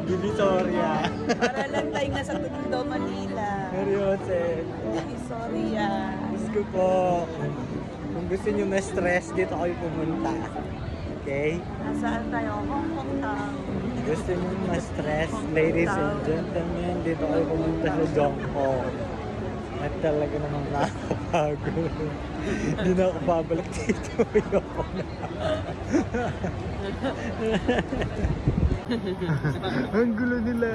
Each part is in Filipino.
Divisoria. Para lang tayo nasa Tondo, Manila. Seryoso. Divisoria. Gusto ko po. Kung gusto nyo ma-stress, dito kayo pumunta. Okay? Nasaan tayo? Hong Kong Town. Gusto nyo ma-stress, ladies and gentlemen, dito kayo pumunta sa Jongkong. At talaga namang nakakapagod. Hindi na ako babalik dito. Ayoko na. Ang gulo nila.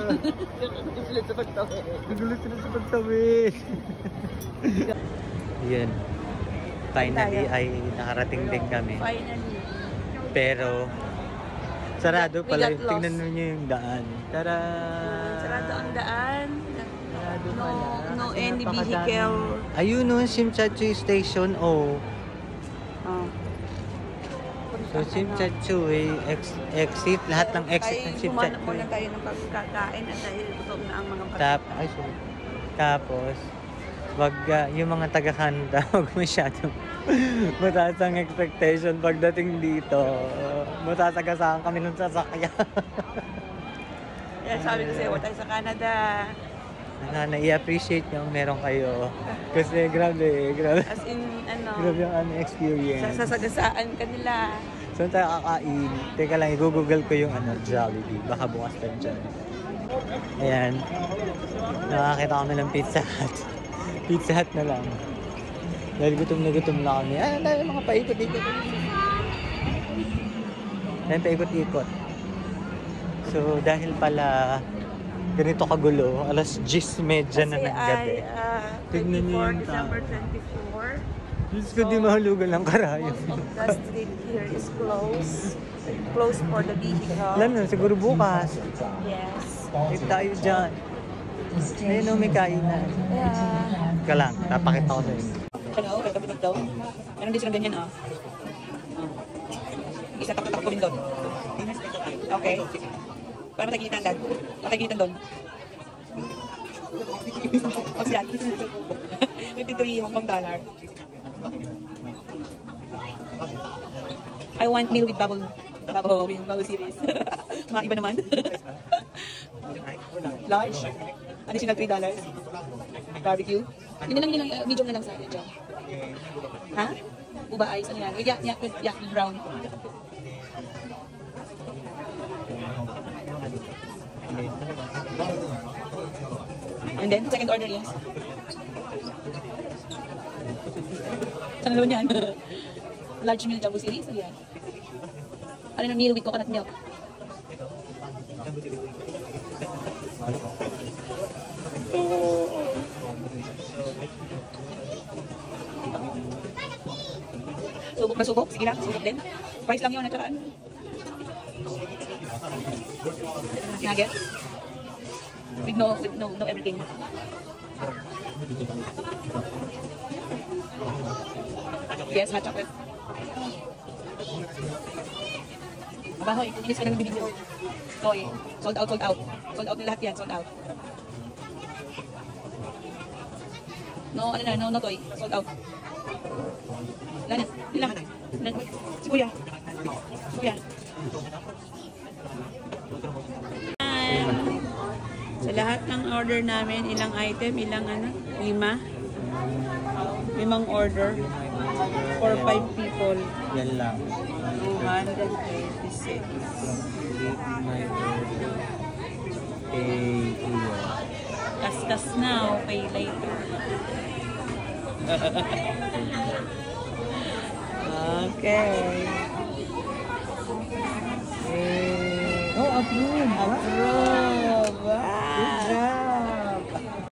Ang gulo sila sa pagtawid. Yan. Finally ay nakarating din kami. Finally. Pero sarado pala. We got lost. Tingnan nyo yung daan. Tara! Sarado ang daan. Sarado No, pala. no Kasi any napakadami. vehicle. Ayun no, Shimchachu Station. Oh. Oh. So Shimchachu exit. Lahat ng exit ng Humanap Shimchachu. muna tayo ng pagkakain at dahil gutom na ang mga bata. Tapos, wag yung mga taga-Canada, wag masyadong mataas ang expectation pagdating dito. Masasagasaan kami ng sasakyan. Kaya sabi ko sa'yo, wala tayo sa Canada. Sana i-appreciate nyo ang meron kayo. Kasi grabe. As in, Grabe yung experience. sasagasaan ka nila. Saan tayo kakain? Teka lang, i-google ko yung Jollibee. Baka bukas tayo dyan. Ayan. Nakakita kami ng Pizza Hut. Pizza Hut na lang. Dahil gutom na kami. Ayan tayo mga paikot-ikot. Ayan paikot-ikot. So dahil pala ganito kagulo, alas 10:30 na ng gabi. Tignan niyo yung December 24. Diyos ko, di mahulugan ng karayo. Most of the street here is closed. Closed for the vehicle. Alam na, siguro bukas. Yes. Dito tayo dyan. Ayun o, may kainan. Yeah. Ka lang, napakita ko sa inyo. Ano, kapit daw. Meron din silang ganyan, oh. Isa takot ko din doon. Okay. Para matagitan dad. Matagitan doon. What's that? $53 Hong Kong dollar. I want meal with bubble series. Mga iba naman. Large. Additional $3. Barbecue. Yun na lang, medium na lang sa akin dyan. Ha? Uba ice, ano yan? Yak brown. And then, second order is? Saan naman yan? Large meal jumbo series, ano yan? Ano na meal with coconut milk? Subok na subok? Sige lang, subok din. Price lang yun, nakaraan. Nugget? With no everything. Yes, hot chocolate. Abahoy, inis ka na nagbibigyo. Toy, sold out. Sold out na lahat yan, sold out. No toy, sold out. Wala na, ilang. Si Kuya. Sa lahat ng order namin, ilang item, ilang 5 order for 5 people. Yan lang. 286. Pay here. Kaskas now, pay later. Okay. Oh, approve. Approve. Wow. Good job.